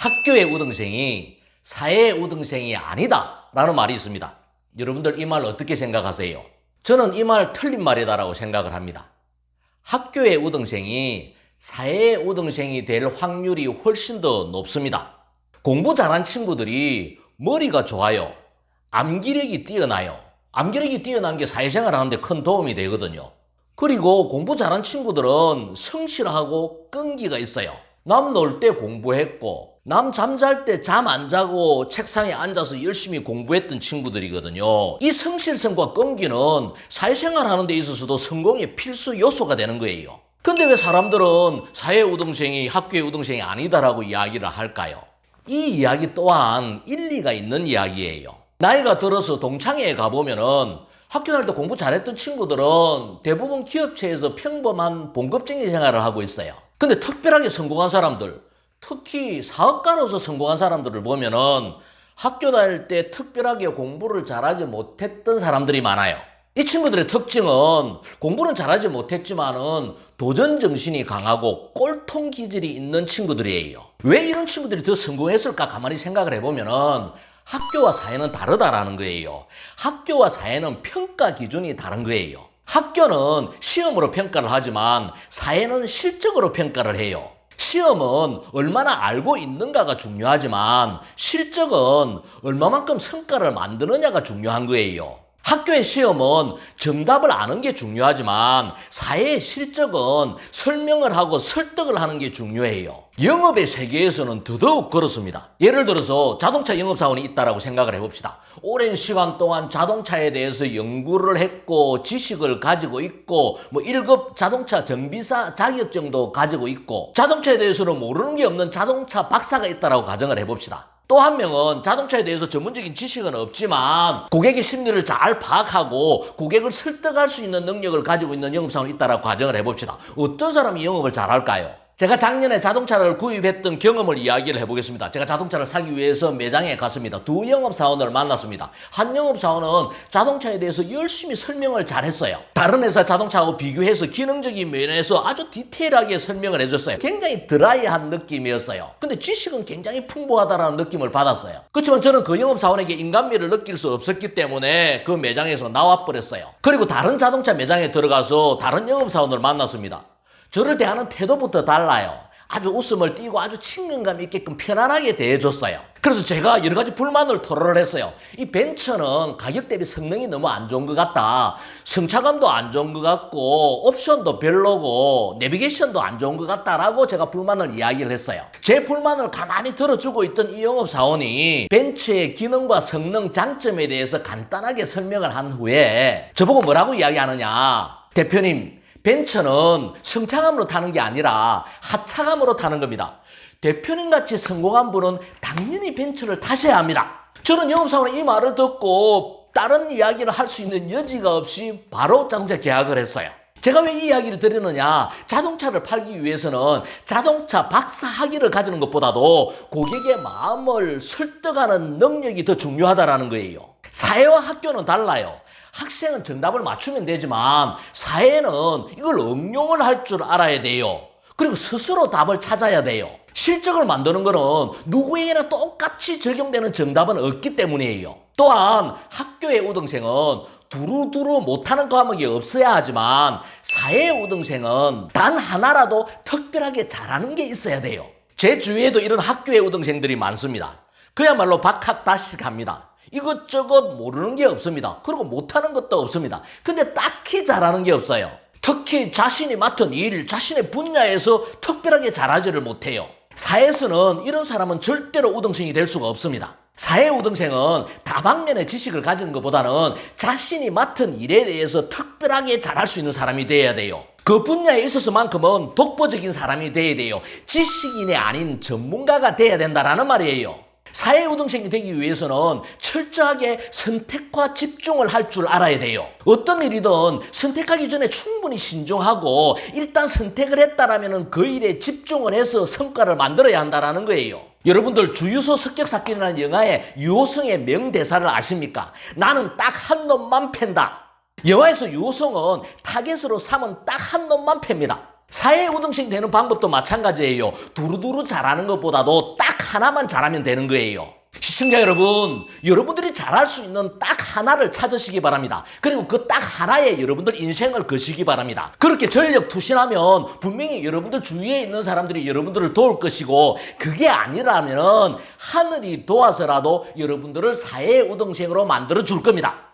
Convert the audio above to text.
학교의 우등생이 사회의 우등생이 아니다 라는 말이 있습니다. 여러분들 이 말 어떻게 생각하세요? 저는 이 말 틀린 말이다라고 생각을 합니다. 학교의 우등생이 사회의 우등생이 될 확률이 훨씬 더 높습니다. 공부 잘한 친구들이 머리가 좋아요. 암기력이 뛰어나요. 암기력이 뛰어난 게 사회생활 하는데 큰 도움이 되거든요. 그리고 공부 잘한 친구들은 성실하고 끈기가 있어요. 남 놀 때 공부했고 남 잠잘 때 잠 안 자고 책상에 앉아서 열심히 공부했던 친구들이거든요. 이 성실성과 끈기는 사회생활 하는 데 있어서도 성공의 필수 요소가 되는 거예요. 근데 왜 사람들은 사회 우등생이 학교의 우등생이 아니다라고 이야기를 할까요? 이 이야기 또한 일리가 있는 이야기예요. 나이가 들어서 동창회에 가보면은 학교 다닐 때 공부 잘했던 친구들은 대부분 기업체에서 평범한 봉급쟁이 생활을 하고 있어요. 근데 특별하게 성공한 사람들, 특히 사업가로서 성공한 사람들을 보면은 학교 다닐 때 특별하게 공부를 잘하지 못했던 사람들이 많아요. 이 친구들의 특징은 공부는 잘하지 못했지만은 도전 정신이 강하고 꼴통 기질이 있는 친구들이에요. 왜 이런 친구들이 더 성공했을까 가만히 생각을 해보면은 학교와 사회는 다르다라는 거예요. 학교와 사회는 평가 기준이 다른 거예요. 학교는 시험으로 평가를 하지만 사회는 실적으로 평가를 해요. 시험은 얼마나 알고 있는가가 중요하지만 실적은 얼마만큼 성과를 만드느냐가 중요한 거예요. 학교의 시험은 정답을 아는 게 중요하지만 사회의 실적은 설명을 하고 설득을 하는 게 중요해요. 영업의 세계에서는 더더욱 그렇습니다. 예를 들어서 자동차 영업사원이 있다라고 생각을 해봅시다. 오랜 시간 동안 자동차에 대해서 연구를 했고 지식을 가지고 있고 1급 자동차 정비사 자격증도 가지고 있고 자동차에 대해서는 모르는 게 없는 자동차 박사가 있다라고 가정을 해봅시다. 또 한 명은 자동차에 대해서 전문적인 지식은 없지만 고객의 심리를 잘 파악하고 고객을 설득할 수 있는 능력을 가지고 있는 영업사원이 있다라고 가정을 해봅시다. 어떤 사람이 영업을 잘할까요? 제가 작년에 자동차를 구입했던 경험을 이야기를 해보겠습니다. 제가 자동차를 사기 위해서 매장에 갔습니다. 두 영업사원을 만났습니다. 한 영업사원은 자동차에 대해서 열심히 설명을 잘했어요. 다른 회사 자동차하고 비교해서 기능적인 면에서 아주 디테일하게 설명을 해줬어요. 굉장히 드라이한 느낌이었어요. 근데 지식은 굉장히 풍부하다는 느낌을 받았어요. 그렇지만 저는 그 영업사원에게 인간미를 느낄 수 없었기 때문에 그 매장에서 나와버렸어요. 그리고 다른 자동차 매장에 들어가서 다른 영업사원을 만났습니다. 저를 대하는 태도부터 달라요. 아주 웃음을 띠고 아주 친근감 있게끔 편안하게 대해줬어요. 그래서 제가 여러 가지 불만을 토로를 했어요. 이 벤처는 가격 대비 성능이 너무 안 좋은 것 같다. 승차감도 안 좋은 것 같고 옵션도 별로고 내비게이션도 안 좋은 것 같다라고 제가 불만을 이야기를 했어요. 제 불만을 가만히 들어주고 있던 이 영업사원이 벤처의 기능과 성능 장점에 대해서 간단하게 설명을 한 후에 저보고 뭐라고 이야기하느냐. 대표님, 벤처는 승차감으로 타는 게 아니라 하차감으로 타는 겁니다. 대표님같이 성공한 분은 당연히 벤처를 타셔야 합니다. 저는 영업사원의 이 말을 듣고 다른 이야기를 할 수 있는 여지가 없이 바로 자동차 계약을 했어요. 제가 왜 이 이야기를 드리느냐, 자동차를 팔기 위해서는 자동차 박사 학위를 가지는 것보다도 고객의 마음을 설득하는 능력이 더 중요하다는 거예요. 사회와 학교는 달라요. 학생은 정답을 맞추면 되지만 사회는 이걸 응용을 할 줄 알아야 돼요. 그리고 스스로 답을 찾아야 돼요. 실적을 만드는 거는 누구에게나 똑같이 적용되는 정답은 없기 때문이에요. 또한 학교의 우등생은 두루두루 못하는 과목이 없어야 하지만 사회의 우등생은 단 하나라도 특별하게 잘하는 게 있어야 돼요. 제 주위에도 이런 학교의 우등생들이 많습니다. 그야말로 박학다식합니다. 이것저것 모르는 게 없습니다. 그리고 못하는 것도 없습니다. 근데 딱히 잘하는 게 없어요. 특히 자신이 맡은 일, 자신의 분야에서 특별하게 잘하지를 못해요. 사회에서는 이런 사람은 절대로 우등생이 될 수가 없습니다. 사회 우등생은 다방면의 지식을 가지는 것보다는 자신이 맡은 일에 대해서 특별하게 잘할 수 있는 사람이 돼야 돼요. 그 분야에 있어서만큼은 독보적인 사람이 돼야 돼요. 지식인이 아닌 전문가가 돼야 된다는 말이에요. 사회 우등생이 되기 위해서는 철저하게 선택과 집중을 할 줄 알아야 돼요. 어떤 일이든 선택하기 전에 충분히 신중하고 일단 선택을 했다라면 그 일에 집중을 해서 성과를 만들어야 한다는 거예요. 여러분들 주유소 습격사건이라는 영화의 유호성의 명대사를 아십니까? 나는 딱 한 놈만 팬다. 영화에서 유호성은 타겟으로 삼은 딱 한 놈만 팹니다. 사회 우등생 되는 방법도 마찬가지예요. 두루두루 잘하는 것보다도 딱 하나만 잘하면 되는 거예요. 시청자 여러분, 여러분들이 잘할 수 있는 딱 하나를 찾으시기 바랍니다. 그리고 그 딱 하나에 여러분들 인생을 거시기 바랍니다. 그렇게 전력 투신하면 분명히 여러분들 주위에 있는 사람들이 여러분들을 도울 것이고, 그게 아니라면 하늘이 도와서라도 여러분들을 사회의 우등생으로 만들어 줄 겁니다.